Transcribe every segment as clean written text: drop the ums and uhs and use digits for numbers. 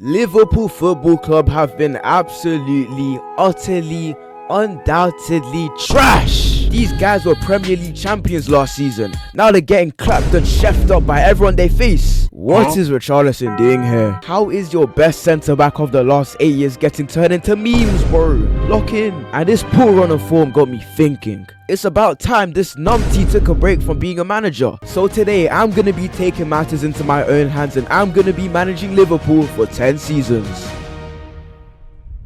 Liverpool Football Club have been absolutely, utterly, undoubtedly trash. These guys were Premier League champions last season. Now they're getting clapped and chefed up by everyone they face. What is Richarlison doing here? How is your best centre back of the last 8 years getting turned into memes, bro? Lock in. And this poor run of form got me thinking. It's about time this numpty took a break from being a manager. So today I'm going to be taking matters into my own hands and I'm going to be managing Liverpool for 10 seasons.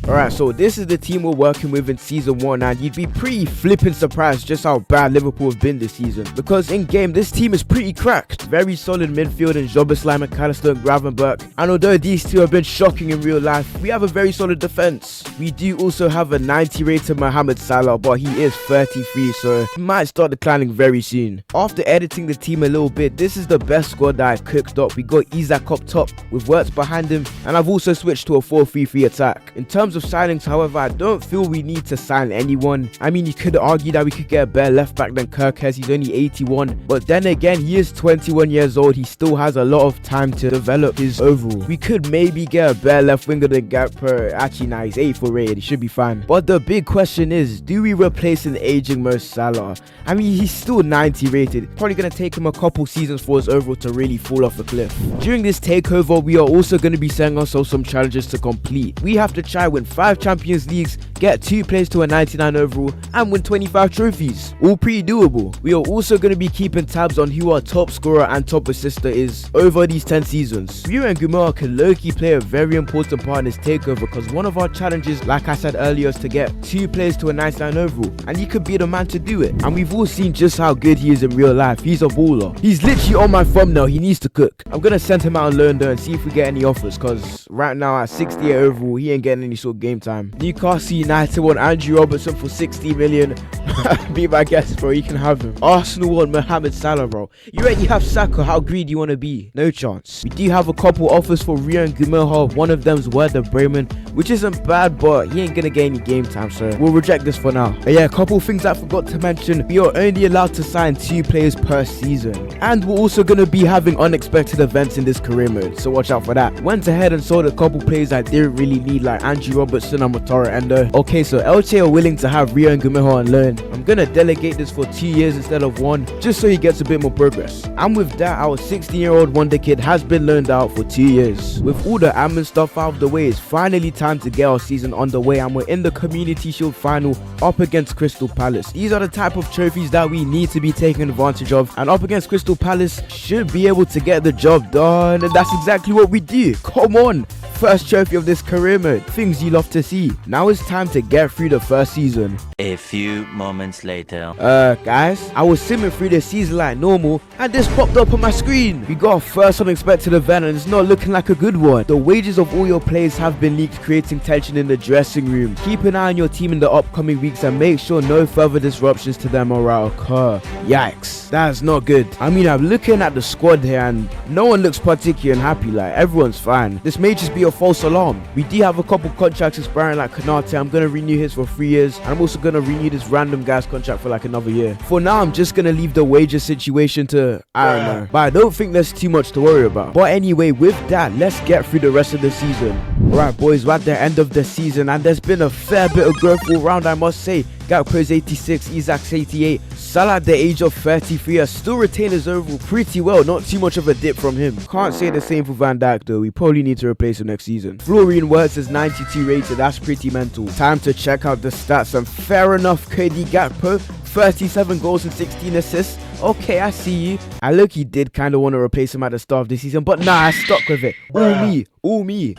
Alright, so this is the team we're working with in season 1, and you'd be pretty flipping surprised just how bad Liverpool have been this season. Because in game, this team is pretty cracked. Very solid midfield in Szoboszlai, McAllister and Gravenberch. And although these two have been shocking in real life, we have a very solid defense. We do also have a 90 rated Mohamed Salah, but he is 33, so he might start declining very soon. After editing the team a little bit, this is the best squad that I've cooked up. We got Isak up top with Wirtz behind him, and I've also switched to a 4-3-3 attack. In terms of signings, however, I don't feel we need to sign anyone. I mean, you could argue that we could get a better left back than Kirkes. He's only 81, but then again, he is 21 years old. He still has a lot of time to develop his overall. We could maybe get a better left winger than Gakpo. Actually, nah, he's 84 rated. He should be fine. But the big question is, do we replace an aging Mo Salah? I mean, he's still 90 rated. Probably going to take him a couple seasons for his overall to really fall off a cliff. During this takeover, we are also going to be setting ourselves some challenges to complete. We have to try win 5 Champions Leagues, get 2 players to a 99 overall, and win 25 trophies. All pretty doable. We are also going to be keeping tabs on who our top scorer and top assister is over these 10 seasons. Rio and Yamal can low-key play a very important part in this takeover, because one of our challenges, like I said earlier, is to get 2 players to a 99 overall, and he could be the man to do it. And we've all seen just how good he is in real life. He's a baller. He's literally on my thumbnail. He needs to cook. I'm going to send him out on loan though and see if we get any offers, because right now at 68 overall, he ain't getting any sort of game time. Newcastle United want Andrew Robertson for 60 million. Be my guest, bro. You can have him. Arsenal want Mohamed Salah, bro. You already have Saka. How greedy you want to be? No chance. We do have a couple offers for Rio and Guimaraes. One of them's Werder Bremen, which isn't bad, but he ain't gonna get any game time, so we'll reject this for now. But yeah, a couple things I forgot to mention. We are only allowed to sign 2 players per season, and we're also gonna be having unexpected events in this career mode, so watch out for that. Went ahead and sold a couple players I didn't really need, like Andrew Robertson and Matara Endo. Okay, so Elche are willing to have Rio and Guimaraes on loan. I'm gonna delegate this for 2 years instead of 1, just so he gets a bit more progress. And with that, our 16-year-old wonder kid has been loaned out for 2 years. With all the admin stuff out of the way, it's finally time to get our season underway, and we're in the Community Shield final up against Crystal Palace. These are the type of trophies that we need to be taking advantage of, and up against Crystal Palace should be able to get the job done, and that's exactly what we do. Come on! First trophy of this career mode. Things you love to see. Now it's time to get through the first season. A few moments later. Guys, I was simming through the season like normal, and this popped up on my screen. We got a first unexpected event, and it's not looking like a good one. The wages of all your players have been leaked, creating tension in the dressing room. Keep an eye on your team in the upcoming weeks and make sure no further disruptions to their morale occur. Yikes, that's not good. I mean, I'm looking at the squad here and no one looks particularly unhappy. Like, everyone's fine. This may just be a false alarm. We do have a couple contracts expiring, like Konate. I'm gonna renew his for 3 years, and I'm also gonna renew this random guy's contract for like another year. For now, I'm just gonna leave the wages situation to, I don't know, but I don't think there's too much to worry about. But anyway, with that, let's get through the rest of the season. Right, boys, we're at the end of the season, and there's been a fair bit of growth all round, I must say. Gakpo's 86, Isak's 88, Salah at the age of 33 has still retained his overall pretty well, not too much of a dip from him. Can't say the same for Van Dijk though, we probably need to replace him next season. Florian Wirtz is 92 rated, that's pretty mental. Time to check out the stats, and fair enough, Cody Gakpo, 37 goals and 16 assists. Okay, I see you. I look-y did kind of want to replace him at the start of this season, but nah, I stuck with it. All me.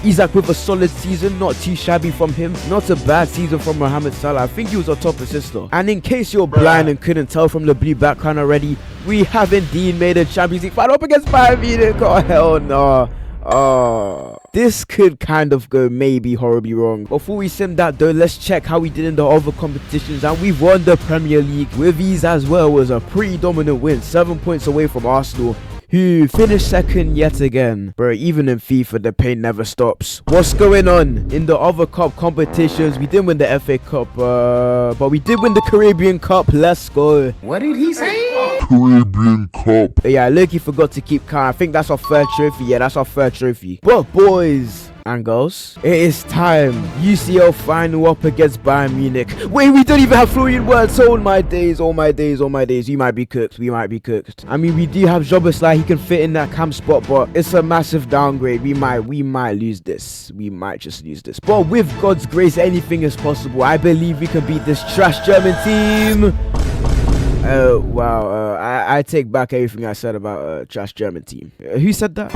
Isak with a solid season, not too shabby from him. Not a bad season from Mohamed Salah. I think he was our top assister. And in case you're blind and couldn't tell from the blue background already, we have indeed made a Champions League final up against Bayern Munich. Oh, hell no. Oh, this could kind of go maybe horribly wrong. Before we sim that though, let's check how we did in the other competitions, and we won the Premier League with ease as well. It was a pretty dominant win, 7 points away from Arsenal, who finished second yet again. Bro, even in FIFA, the pain never stops. What's going on? In the other cup competitions, we didn't win the FA Cup, but we did win the Caribbean Cup. Let's go. What did he say? Caribbean Cup. Yeah, Loki forgot to keep count. I think that's our third trophy. Yeah, that's our third trophy. But boys and girls, it is time. UCL final up against Bayern Munich. Wait, we don't even have Florian Wirtz. Oh my days, oh my days, oh my days. We might be cooked. We might be cooked. I mean, we do have Joboslai. He can fit in that cam spot, but it's a massive downgrade. We might lose this. We might just lose this. But with God's grace, anything is possible. I believe we can beat this trash German team. Wow. I take back everything I said about trash German team. Who said that?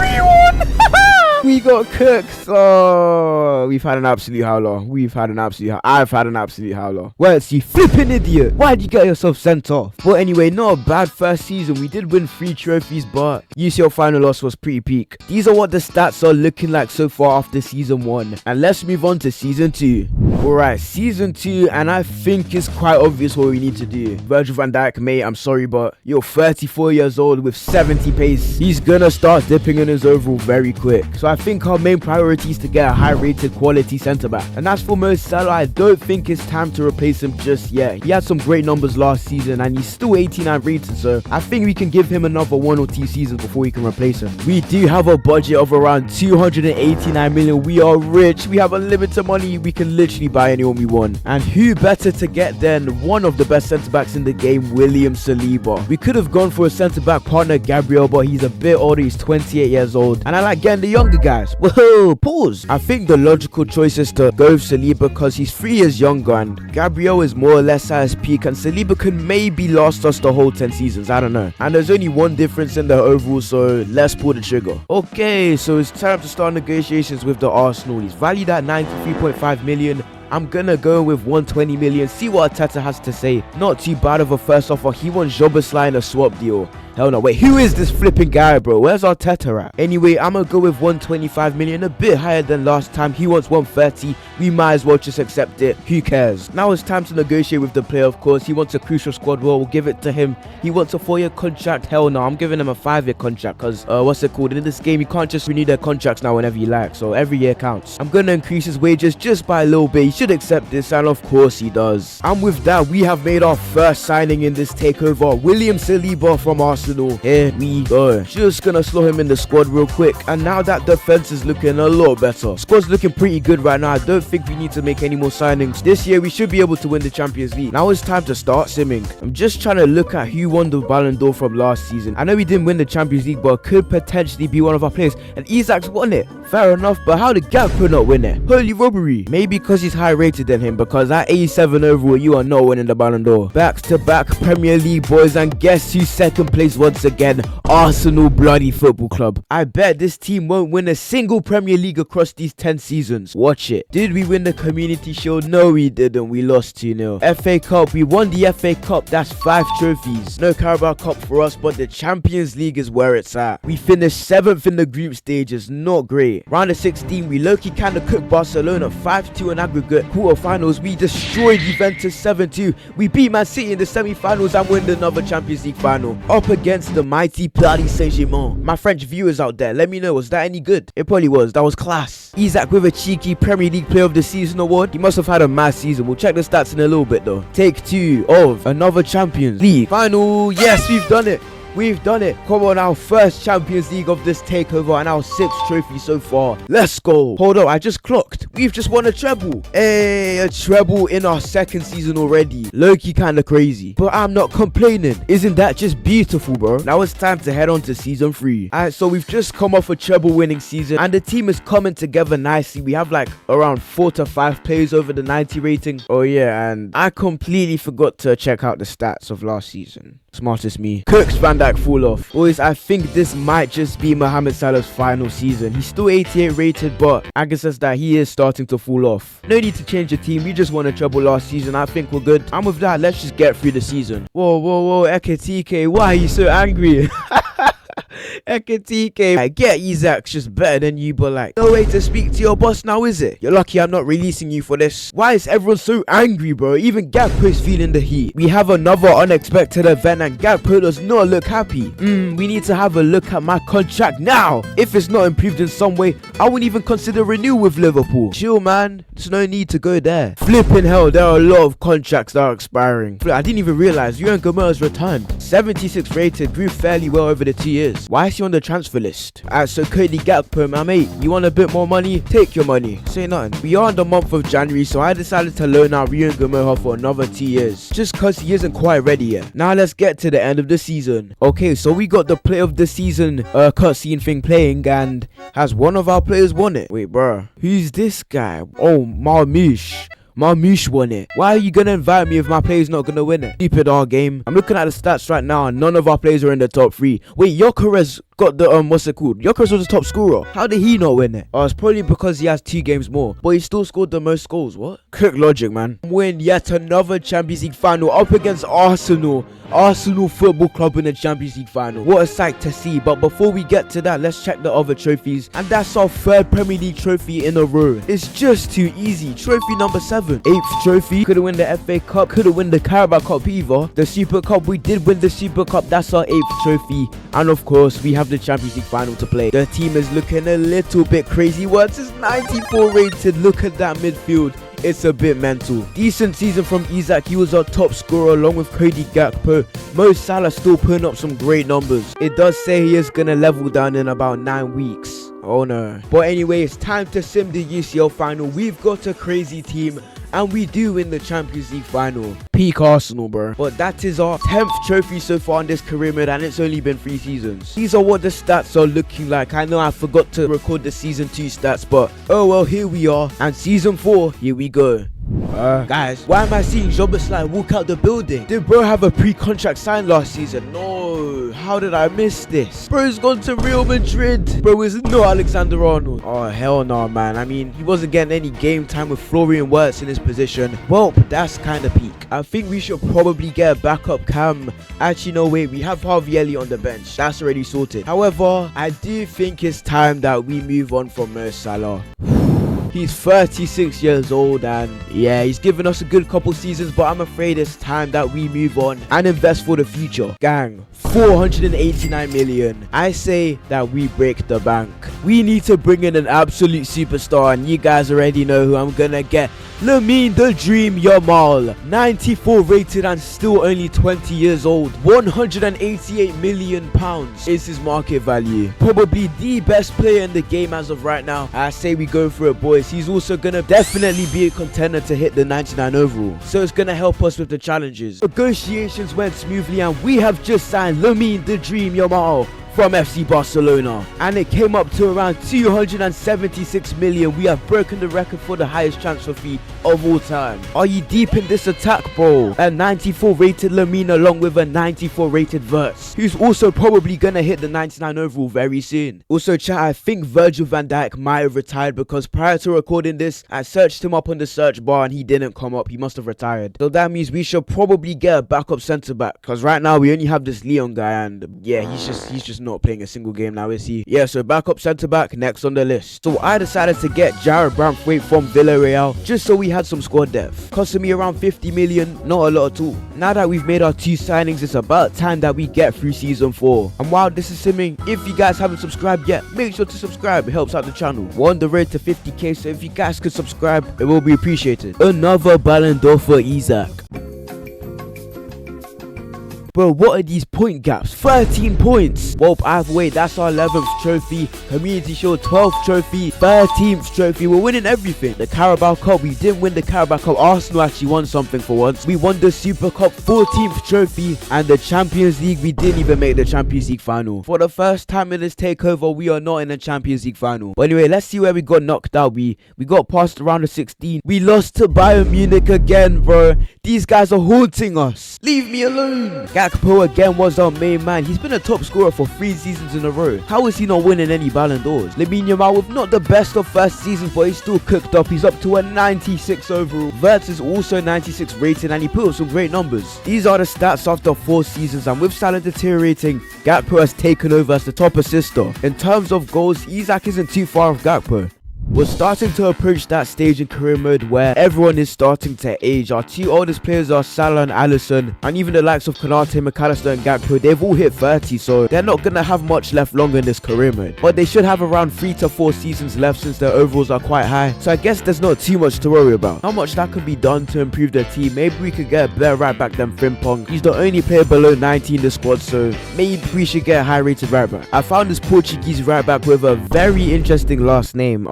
We got cooked. Oh, we've had an absolute howler. I've had an absolute howler. Wirtz, you flipping idiot. Why'd you get yourself sent off? But anyway, not a bad first season. We did win 3 trophies, but UCL final loss was pretty peak. These are what the stats are looking like so far after season 1. And let's move on to season 2. Alright, season 2, and I think it's quite obvious what we need to do. Virgil van Dijk, mate, I'm sorry, but you're 34 years old with 70 pace. He's gonna start dipping in his overall very quick. So I think our main priority is to get a high-rated quality centre-back. And as for Mo Salah, I don't think it's time to replace him just yet. He had some great numbers last season, and he's still 89 rated, so I think we can give him another 1 or 2 seasons before we can replace him. We do have a budget of around 289 million. We are rich. We have unlimited money. We can literally buy anyone we want. And who better to get than one of the best centre-backs in the game, William Saliba. We could have gone for a centre-back partner, Gabriel, but he's a bit older. He's 28 years old, and I like getting the younger guys. Whoa, pause. I think the logical choice is to go with Saliba because he's 3 years younger, and Gabriel is more or less at his peak, and Saliba could maybe last us the whole 10 seasons. I don't know. And there's only one difference in the overall, so let's pull the trigger. Okay, so it's time to start negotiations with the Arsenal. He's valued at 93.5 million. I'm gonna go with 120 million, see what Arteta has to say. Not too bad of a first offer. He wants Joboslai in a swap deal. Hell no, wait, who is this flipping guy, bro? Where's Arteta at? Anyway, I'm gonna go with 125 million, a bit higher than last time. He wants 130. We might as well just accept it. Who cares? Now it's time to negotiate with the player, of course. He wants a crucial squad role. We'll give it to him. He wants a 4-year contract. Hell no, I'm giving him a 5-year contract because, what's it called? In this game, you can't just renew their contracts now whenever you like. So every year counts. I'm gonna increase his wages just by a little bit. He should accept this, and of course he does. And with that, we have made our first signing in this takeover. William Saliba from Arsenal. Here we go. Just gonna slow him in the squad real quick. And now that defense is looking a lot better. Squad's looking pretty good right now. I don't think we need to make any more signings. This year we should be able to win the Champions League. Now it's time to start simming. I'm just trying to look at who won the Ballon d'Or from last season. I know we didn't win the Champions League, but could potentially be one of our players. And Isak's won it. Fair enough, but how did Gakpo not win it? Holy robbery. Maybe because he's higher rated than him, because at 87 overall, you are not winning the Ballon d'Or. Back-to-back Premier League, boys, and guess who's second place once again? Arsenal bloody football club. I bet this team won't win a single Premier League across these 10 seasons. Watch it. Did we win the Community Shield? No, we didn't. We lost 2-0. FA Cup. We won the FA Cup. That's 5 trophies. No Carabao Cup for us, but the Champions League is where it's at. We finished 7th in the group stages. Not great. Round of 16, we low-key kinda cooked Barcelona 5-2 in aggregate. Quarterfinals, we destroyed Juventus 7-2. We beat Man City in the semi-finals and win another Champions League final. Up against the mighty Paris Saint-Germain. My French viewers out there, let me know, was that any good? It probably was. That was class. Isak with a cheeky Premier League Player of the Season award. He must have had a mad season. We'll check the stats in a little bit though. Take 2 of another Champions League final. Yes, we've done it. We've done it. Come on, our first Champions League of this takeover and our 6th trophy so far. Let's go. Hold up, I just clocked. We've just won a treble. Hey, a treble in our 2nd season already. Low-key kinda crazy, but I'm not complaining. Isn't that just beautiful, bro? Now it's time to head on to season 3. Alright, so we've just come off a treble winning season and the team is coming together nicely. We have like around 4 to 5 players over the 90 rating. Oh yeah, and I completely forgot to check out the stats of last season. Smartest me. Kirk's Van Dijk fall off. Boys, I think this might just be Mohamed Salah's final season. He's still 88 rated, but Aga says that he is starting to fall off. No need to change the team. We just won a treble last season. I think we're good. And with that, let's just get through the season. Whoa, Ekatike, why are you so angry? Ekatike, I get Isaac's just better than you, but like, no way to speak to your boss now, is it? You're lucky I'm not releasing you for this. Why is everyone so angry, bro? Even Gakpo's feeling the heat. We have another unexpected event and Gakpo does not look happy. We need to have a look at my contract now. If it's not improved in some way, I wouldn't even consider renewal with Liverpool. Chill, man. There's no need to go there. Flipping hell, there are a lot of contracts that are expiring. I didn't even realize Yamal has returned. 76 rated, grew fairly well over the 2 years. Why is he on the transfer list? Alright, so Cody Gakpo, my mate, you want a bit more money? Take your money. Say nothing. We are in the month of January, so I decided to loan out Yamal for another 2 years. Just cause he isn't quite ready yet. Now let's get to the end of the season. Okay, so we got the play of the season cutscene thing playing, and has one of our players won it? Wait, bruh. Who's this guy? Oh, Marmouche won it. Why are you gonna invite me if my player's not gonna win it? Stupid our game. I'm looking at the stats right now and none of our players are in the top 3. Wait, Yokeres got the what's it called? Yokeres was the top scorer. How did he not win it? Oh, it's probably because he has 2 games more, but he still scored the most goals. What? Quick logic, man. Win yet another Champions League final up against Arsenal Football Club in the Champions League final. What a sight to see. But before we get to that, let's check the other trophies, and that's our 3rd Premier League trophy in a row. It's just too easy. Trophy number 7, 8th trophy. Could've win the FA Cup, could've win the Carabao Cup either. The Super Cup, we did win the Super Cup. That's our 8th trophy, and of course we have the Champions League final to play. The team is looking a little bit crazy. Once it's 94 rated, look at that midfield. It's a bit mental. Decent season from Isaac. He was our top scorer along with Cody Gakpo. Mo Salah still putting up some great numbers. It does say he is gonna level down in about 9 weeks. Oh no. But anyway, it's time to sim the UCL final. We've got a crazy team and we do win the Champions League final. Peak Arsenal, bro. But that is our 10th trophy so far in this career mode, and it's only been 3 seasons. These are what the stats are looking like. I know I forgot to record the season 2 stats, but oh well, here we are. And season 4, here we go. Guys, why am I seeing Jobeslai walk out the building? Did bro have a pre-contract sign last season? No, how did I miss this? Bro's gone to Real Madrid. Bro is no Alexander Arnold. Oh hell no, man. I mean, he wasn't getting any game time with Florian Wirtz in his position. Well, that's kind of peak. I think we should probably get a backup cam. Actually, no, wait, we have Harvey on the bench. That's already sorted. However, I do think it's time that we move on from Mo Salah. He's 36 years old and yeah, he's given us a good couple seasons, but I'm afraid it's time that we move on and invest for the future. Gang, 489 million. I say that we break the bank. We need to bring in an absolute superstar, and you guys already know who I'm gonna get. Lamine the Dream Yamal, 94 rated and still only 20 years old. 188 million pounds is his market value. Probably the best player in the game as of right now. I say we go for it, boys. He's also gonna definitely be a contender to hit the 99 overall, so it's gonna help us with the challenges. Negotiations went smoothly and we have just signed Lamine the Dream Yamal from FC Barcelona, and it came up to around 276 million. We have broken the record for the highest transfer fee of all time. Are you deep in this attack, bro? A 94 rated Lamine along with a 94 rated Wirtz, who's also probably gonna hit the 99 overall very soon. Also chat, I think Virgil van Dijk might have retired, because prior to recording this I searched him up on the search bar and he didn't come up. He must have retired. So that means we should probably get a backup centre back, because right now we only have this Leon guy, and yeah, he's just not playing a single game now, is he? Yeah, so backup centre back next on the list. So I decided to get Jared Braithwaite from Villarreal just so we had some squad depth. Costing me around 50 million, not a lot at all. Now that we've made our 2 signings, it's about time that we get through season 4. And while this is simming, if you guys haven't subscribed yet, make sure to subscribe. It helps out the channel. We're on the road to 50k, so if you guys could subscribe, it will be appreciated. Another Ballon d'Or for Isaac. Bro, what are these point gaps? 13 points. Well, either way, that's our 11th trophy. Community Shield, 12th trophy. 13th trophy. We're winning everything. The Carabao Cup, we didn't win the Carabao Cup. Arsenal actually won something for once. We won the Super Cup, 14th trophy. And the Champions League, we didn't even make the Champions League final. For the first time in this takeover, we are not in the Champions League final. But anyway, let's see where we got knocked out. We got past the round of 16. We lost to Bayern Munich again, bro. These guys are haunting us. Leave me alone. Guys, Gakpo again was our main man. He's been a top scorer for 3 seasons in a row. How is he not winning any Ballon d'Ors? Lamine Yamal with not the best of first seasons, but he's still cooked up. He's up to a 96 overall. Wirtz is also 96 rated and he put up some great numbers. These are the stats after 4 seasons, and with Salah deteriorating, Gakpo has taken over as the top assister. In terms of goals, Isak isn't too far off Gakpo. We're starting to approach that stage in career mode where everyone is starting to age. Our 2 oldest players are Salah and Alisson, and even the likes of Konate, McAllister and Gakpo, they've all hit 30, so they're not going to have much left longer in this career mode. But they should have around 3 to 4 seasons left since their overalls are quite high, so I guess there's not too much to worry about. How much that could be done to improve their team? Maybe we could get a better right back than Frimpong. He's the only player below 90 in the squad, so maybe we should get a high rated right back. I found this Portuguese right back with a very interesting last name.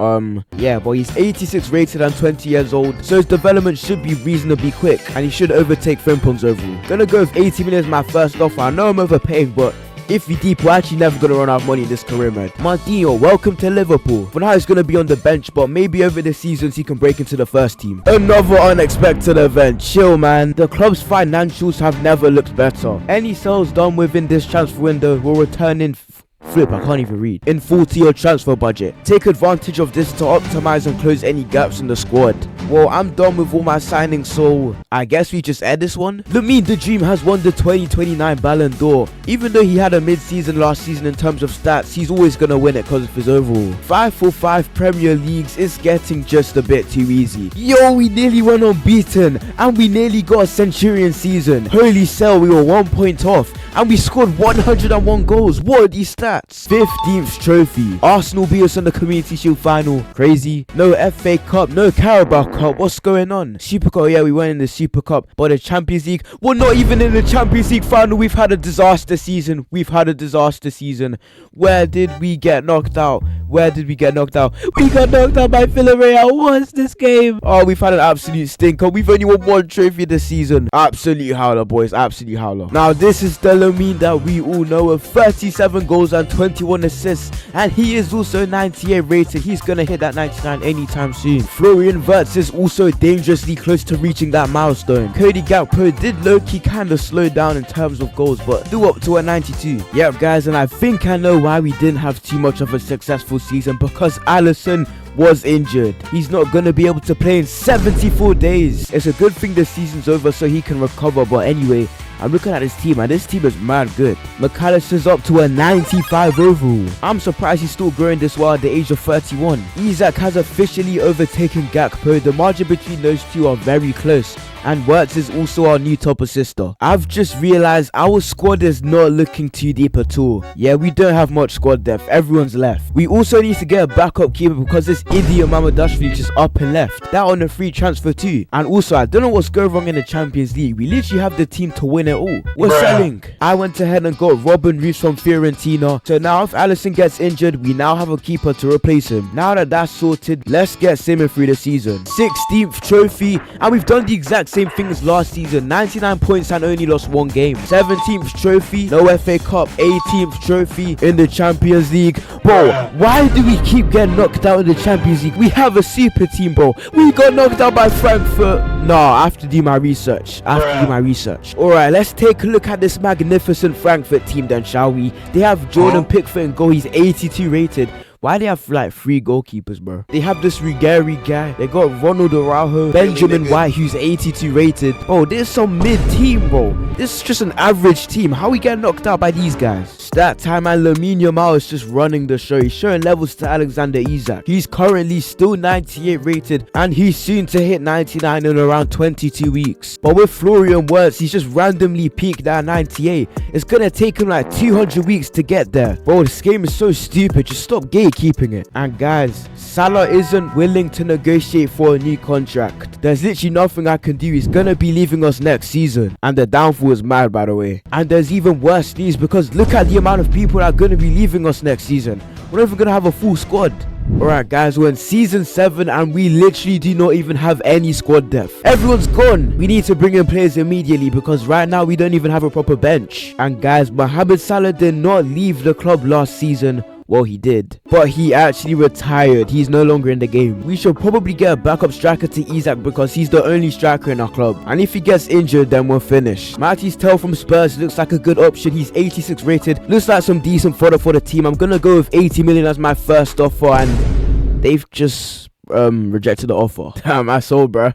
Yeah, but he's 86 rated and 20 years old, so his development should be reasonably quick and he should overtake Frimpong's overall. Gonna go with 80 million as my first offer. I know I'm overpaying, but if we deep, we're actually never gonna run out of money in this career mode. Martinho, welcome to Liverpool. For now he's gonna be on the bench, but maybe over the seasons he can break into the first team. Another unexpected event. Chill, man. The club's financials have never looked better. Any sales done within this transfer window will return in Flip, I can't even read. In full to your transfer budget. Take advantage of this to optimize and close any gaps in the squad. Well, I'm done with all my signings, so I guess we just end this one. Lamine the Dream has won the 2029 Ballon d'Or. Even though he had a mid-season last season in terms of stats, he's always gonna win it because of his overall. 5 for 5 Premier Leagues is getting just a bit too easy. Yo, we nearly went unbeaten and we nearly got a Centurion season. Holy cell, we were 1 point off and we scored 101 goals. What are these stats? 15th trophy. Arsenal beat us in the Community Shield final. Crazy. No FA Cup, no Carabao Cup. What's going on? Super Cup, yeah, we went in the Super Cup, but the Champions League, we're not even in the Champions League final. We've had a disaster season. Where did we get knocked out? We got knocked out by Villarreal. What's this game? Oh, we've had an absolute stinker. We've only won 1 trophy this season. Absolute howler, boys. Absolute howler. Now, this is the Lamine that we all know, with 37 goals and 21 assists, and he is also 98 rated. He's gonna hit that 99 anytime soon. Florian Wirtz is also dangerously close to reaching that milestone. Cody Gakpo did low-key kind of slow down in terms of goals, but do up to a 92. Yep, guys, and I think I know why we didn't have too much of a successful season, because Alisson was injured. He's not gonna be able to play in 74 days. It's a good thing the season's over so he can recover, but anyway, I'm looking at his team and this team is mad good. McAllister's up to a 95 overall. I'm surprised he's still growing this well at the age of 31. Isak has officially overtaken Gakpo. The margin between those two are very close, and Wirtz is also our new top assister. I've just realized our squad is not looking too deep at all. Yeah, we don't have much squad depth. Everyone's left. We also need to get a backup keeper because this idiot Mamadashvili just up and left. That on a free transfer too. And also, I don't know what's going wrong in the Champions League. We literally have the team to win it all. We're selling. I went ahead and got Robin Rees from Fiorentina. So now if Alisson gets injured, we now have a keeper to replace him. Now that that's sorted, let's get Simon through the season. 16th trophy, and we've done the exact same thing as last season. 99 points and only lost 1 game. 17th trophy, no FA Cup. 18th trophy in the Champions League. Bro, why do we keep getting knocked out in the Champions League? We have a super team, bro. We got knocked out by Frankfurt. Nah, I have to do my research. Alright, let's take a look at this magnificent Frankfurt team then, shall we? They have Jordan Pickford in goal. He's 82 rated. Why they have like 3 goalkeepers, bro? They have this Ruggieri guy. They got Ronald Araujo, Benjamin White, who's 82 rated. Oh, there's some mid-team, bro. This is just an average team. How we get knocked out by these guys? Stat time, and Lamine Yamal is just running the show. He's showing levels to Alexander Isak. He's currently still 98 rated, and he's soon to hit 99 in around 22 weeks. But with Florian Wirtz, he's just randomly peaked at 98. It's gonna take him like 200 weeks to get there. Bro, this game is so stupid. Just stop gatekeeping it. And guys, Salah isn't willing to negotiate for a new contract. There's literally nothing I can do. He's gonna be leaving us next season, and the downfall is mad, by the way. And there's even worse news, because look at the amount of people that are gonna be leaving us next season. We're not even gonna have a full squad. Alright guys, we're in season 7 and we literally do not even have any squad depth. Everyone's gone. We need to bring in players immediately because right now we don't even have a proper bench. And guys, Mohamed Salah did not leave the club last season. Well, he did, but he actually retired. He's no longer in the game. We should probably get a backup striker to Isak because he's the only striker in our club, and if he gets injured then we're finished. Matty's Tell from Spurs looks like a good option. He's 86 rated, looks like some decent fodder for the team. I'm gonna go with 80 million as my first offer, and they've just rejected the offer. Damn, I saw, bro.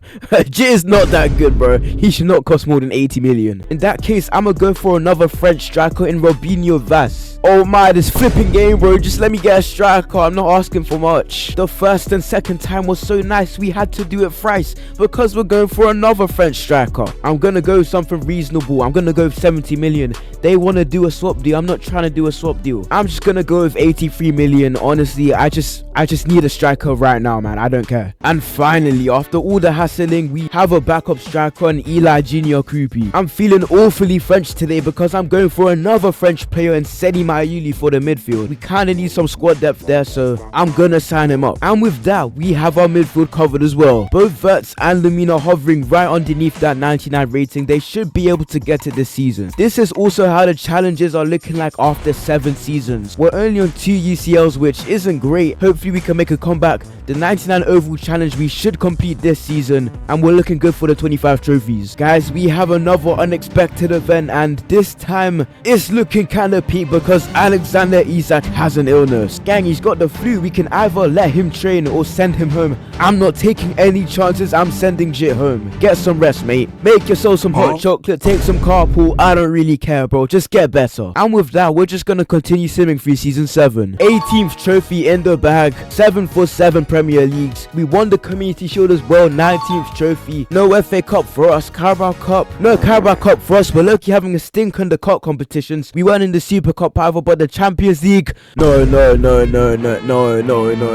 J is not that good, bro. He should not cost more than 80 million. In that case, I'm gonna go for another French striker in Robinho Vaz. Oh my, this flipping game, bro. Just let me get a striker. I'm not asking for much. The first and second time was so nice, we had to do it thrice because we're going for another French striker. I'm gonna go with something reasonable. I'm gonna go with 70 million. They want to do a swap deal. I'm not trying to do a swap deal. I'm just gonna go with 83 million. Honestly, I just need a striker right now, man. I don't care. And finally, after all the hassling, we have a backup striker on Eli Junior Krupi. I'm feeling awfully French today because I'm going for another French player in Seni Mayuli for the midfield. We kind of need some squad depth there, so I'm gonna sign him up. And with that, we have our midfield covered as well. Both Verts and Lamine are hovering right underneath that 99 rating. They should be able to get it this season. This is also how the challenges are looking like after 7 seasons. We're only on 2 UCLs, which isn't great. Hopefully we can make a comeback. The 99 overall challenge we should complete this season, and we're looking good for the 25 trophies. Guys, we have another unexpected event, and this time it's looking kind of peak because Alexander Isak has an illness. Gang, he's got the flu. We can either let him train or send him home. I'm not taking any chances. I'm sending Jit home. Get some rest, mate. Make yourself some hot chocolate, take some carpool. I don't really care, bro. Just get better. And with that, we're just gonna continue simming through season 7. 18th trophy in the bag. 7 for 7 Premier Leagues. We won the Community Shield as well. 19th trophy. No FA Cup for us. Carabao Cup. No Carabao Cup for us. We're lucky having a stink in the cup competitions. We weren't in the Super Cup either, but the Champions League. No.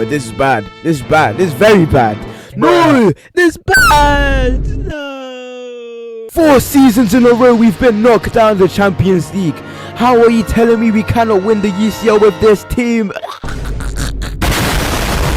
This is bad. This is bad. This is very bad. No, this is bad. No. 4 seasons in a row we've been knocked down the Champions League. How are you telling me we cannot win the UCL with this team?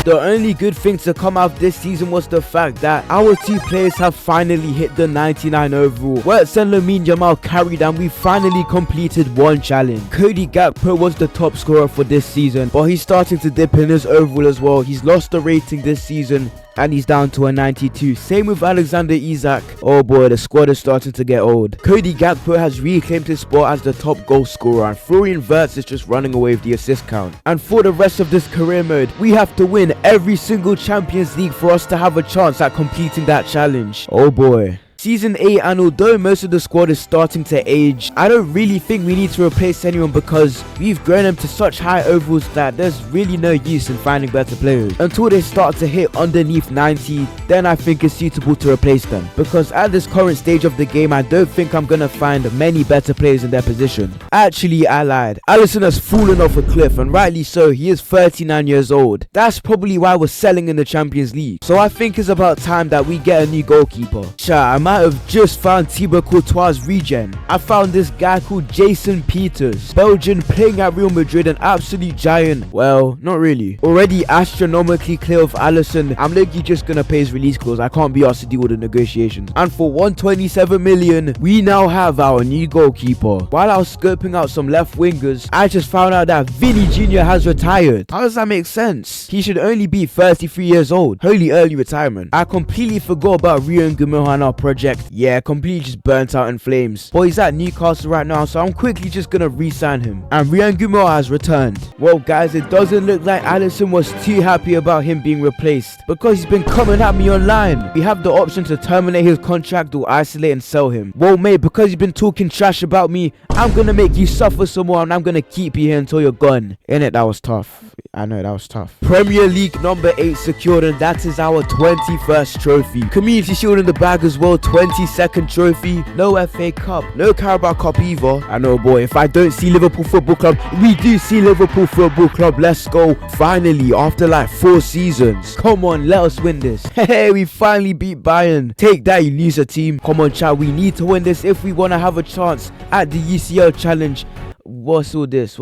The only good thing to come out this season was the fact that our 2 players have finally hit the 99 overall. Wertz and Lamine Yamal carried, and we finally completed 1 challenge. Cody Gakpo was the top scorer for this season, but he's starting to dip in his overall as well. He's lost the rating this season, and he's down to a 92. Same with Alexander Isak. Oh boy, the squad is starting to get old. Cody Gakpo has reclaimed his spot as the top goal scorer, and Florian Wirtz is just running away with the assist count. And for the rest of this career mode, we have to win every single Champions League for us to have a chance at completing that challenge. Oh boy. Season 8, and although most of the squad is starting to age, I don't really think we need to replace anyone because we've grown them to such high overalls that there's really no use in finding better players. Until they start to hit underneath 90, then I think it's suitable to replace them. Because at this current stage of the game, I don't think I'm gonna find many better players in their position. Actually, I lied. Alisson has fallen off a cliff, and rightly so. He is 39 years old. That's probably why we're selling in the Champions League. So I think it's about time that we get a new goalkeeper. I might have just found Thibaut Courtois' regen. I found this guy called Jason Peters, Belgian, playing at Real Madrid, an absolute giant. Well, not really. Already astronomically clear of Alisson. I'm literally just gonna pay his release clause. I can't be asked to deal with the negotiations. And for 127 million, we now have our new goalkeeper. While I was scoping out some left wingers, I just found out that Vinny Jr. has retired. How does that make sense? He should only be 33 years old. Holy early retirement. I completely forgot about Rio and Guimaraes and our project. Yeah, completely just burnt out in flames. But he's at Newcastle right now, so I'm quickly just gonna re-sign him. And Ryan Guimaraes has returned. Well guys, it doesn't look like Alisson was too happy about him being replaced, because he's been coming at me online. We have the option to terminate his contract or isolate and sell him. Well mate, because you've been talking trash about me, I'm gonna make you suffer some more, and I'm gonna keep you here until you're gone. Innit? That was tough. I know, that was tough. Premier League number 8 secured, and that is our 21st trophy. Community Shield in the bag as well. 22nd trophy. No FA Cup, no Carabao Cup either. I know boy, if I don't see Liverpool Football Club, we do see Liverpool Football Club. Let's go. Finally, after like 4 seasons. Come on, let us win this. Hey, we finally beat Bayern. Take that, you loser team. Come on chat, we need to win this if we want to have a chance at the UCL challenge. What's all this?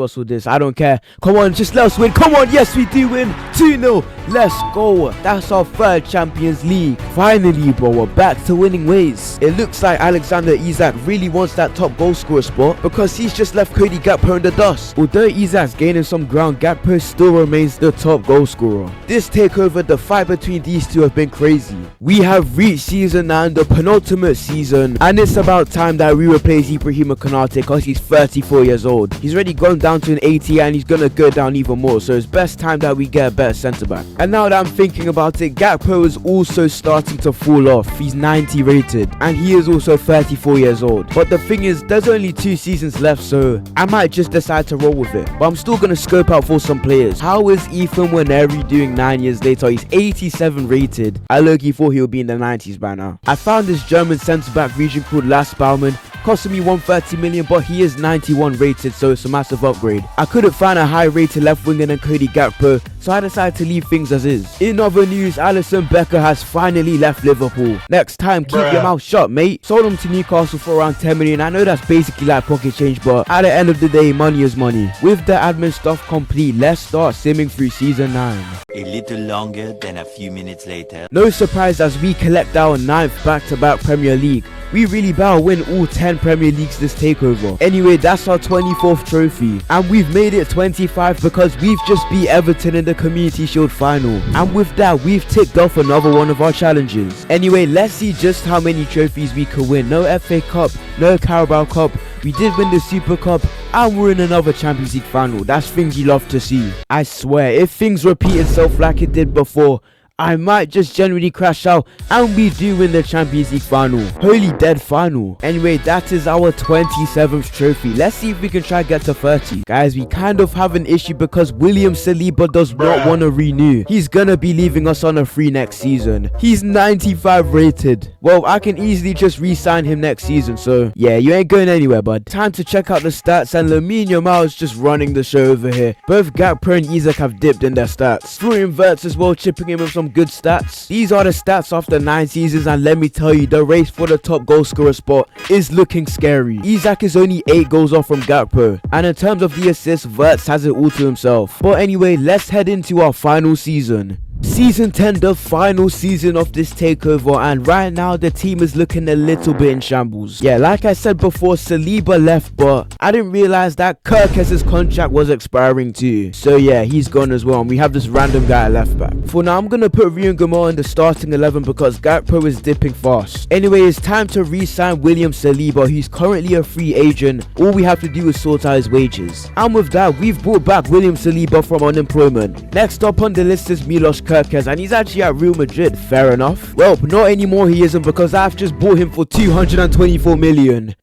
I don't care. Come on, just let us win. Come on, yes we do win. 2-0. Let's go. That's our 3rd Champions League. Finally, bro, we're back to winning ways. It looks like Alexander Isak really wants that top goal scorer spot because he's just left Cody Gakpo in the dust. Although Isak's gaining some ground, Gakpo still remains the top goal scorer. This takeover, the fight between these two have been crazy. We have reached season 9, the penultimate season, and it's about time that we replace Ibrahima Konate because he's 34 years old. He's already gone down to an 80 and he's gonna go down even more, so it's best time that we get a better centre back. And now that I'm thinking about it, Gakpo is also starting to fall off. He's 90 rated and he is also 34 years old. But the thing is, there's only 2 seasons left, so I might just decide to roll with it. But I'm still gonna scope out for some players. How is Ethan Waneri doing 9 years later? He's 87 rated. I low-key thought he would be in the 90s by now. I found this German centre back region called Las Baumann. Costing me 130 million, but he is 91 rated, so it's a massive upgrade. I couldn't find a high rated left winger than Cody Gakpo, so I decided to leave things as is. In other news, Alisson Becker has finally left Liverpool. Next time, keep your mouth shut, mate. Sold him to Newcastle for around 10 million. I know that's basically like pocket change, but at the end of the day, money is money. With the admin stuff complete, let's start simming through season 9. A little longer than a few minutes later. No surprise as we collect our 9th back-to-back Premier League. We really better win all 10 Premier Leagues this takeover. Anyway, that's our 24th trophy. And we've made it 25 because we've just beat Everton in the Community Shield final. And with that, we've ticked off another one of our challenges. Anyway, let's see just how many trophies we could win. No FA Cup, no Carabao Cup. We did win the Super Cup and we're in another Champions League final. That's things you love to see. I swear, if things repeat itself like it did before, I might just genuinely crash out and we do win the Champions League final. Holy dead final. Anyway, that is our 27th trophy. Let's see if we can try get to 30. Guys, we kind of have an issue because William Saliba does not want to renew. He's gonna be leaving us on a free next season. He's 95 rated. Well, I can easily just re-sign him next season, so yeah, you ain't going anywhere, bud. Time to check out the stats, and Lamine Yamal is just running the show over here. Both Gakpo and Isak have dipped in their stats. Florian Wirtz as well, chipping in with some good stats. These are the stats after 9 seasons, and let me tell you, the race for the top goal scorer spot is looking scary. Isak is only 8 goals off from Gakpo, and in terms of the assists, Wirtz has it all to himself. But anyway, let's head into our final season. Season 10, the final season of this takeover, and right now the team is looking a little bit in shambles. Yeah, like I said before, Saliba left, but I didn't realize that Kirkes' contract was expiring too. So yeah, he's gone as well, and we have this random guy at left back. For now, I'm gonna put Ryan Gomor in the starting 11 because Gakpo is dipping fast. Anyway, it's time to re-sign William Saliba, who's currently a free agent. All we have to do is sort out his wages. And with that, we've brought back William Saliba from unemployment. Next up on the list is Milos Kirkes, and he's actually at Real Madrid. Fair enough. Well, not anymore he isn't, because I've just bought him for 224 million.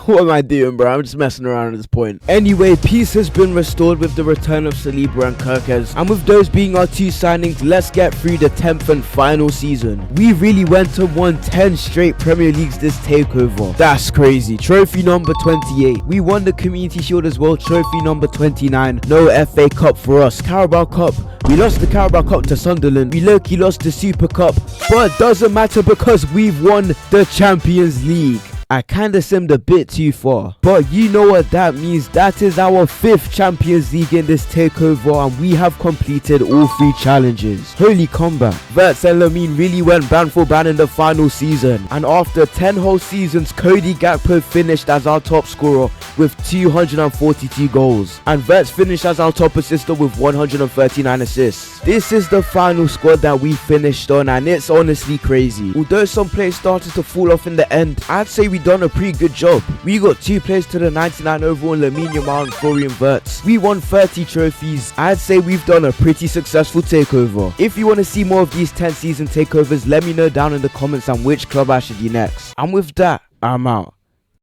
What am I doing, bro? I'm just messing around at this point. Anyway, peace has been restored with the return of Saliba and Kirkes, and with those being our 2 signings, let's get through the 10th and final season. We really went and won 10 straight Premier Leagues this takeover. That's crazy. Trophy number 28. We won the Community Shield as well. Trophy number 29. No FA Cup for us. Carabao Cup. We lost the Carabao Cup to Sunderland. We low-key lost the Super Cup, but it doesn't matter because we've won the Champions League. I kinda simmed a bit too far, but you know what that means. That is our 5th Champions League in this takeover, and we have completed all 3 challenges. Holy combat. Wirtz and Lamine really went band for band in the final season, and after 10 whole seasons, Cody Gakpo finished as our top scorer with 242 goals, and Wirtz finished as our top assister with 139 assists. This is the final squad that we finished on, and it's honestly crazy. Although some players started to fall off in the end, I'd say we done a pretty good job. We got 2 players to the 99 overall, Lamine Yamal and Florian Wirtz. We won 30 trophies. I'd say we've done a pretty successful takeover. If you want to see more of these 10 season takeovers, let me know down in the comments on which club I should be next. And with that, I'm out.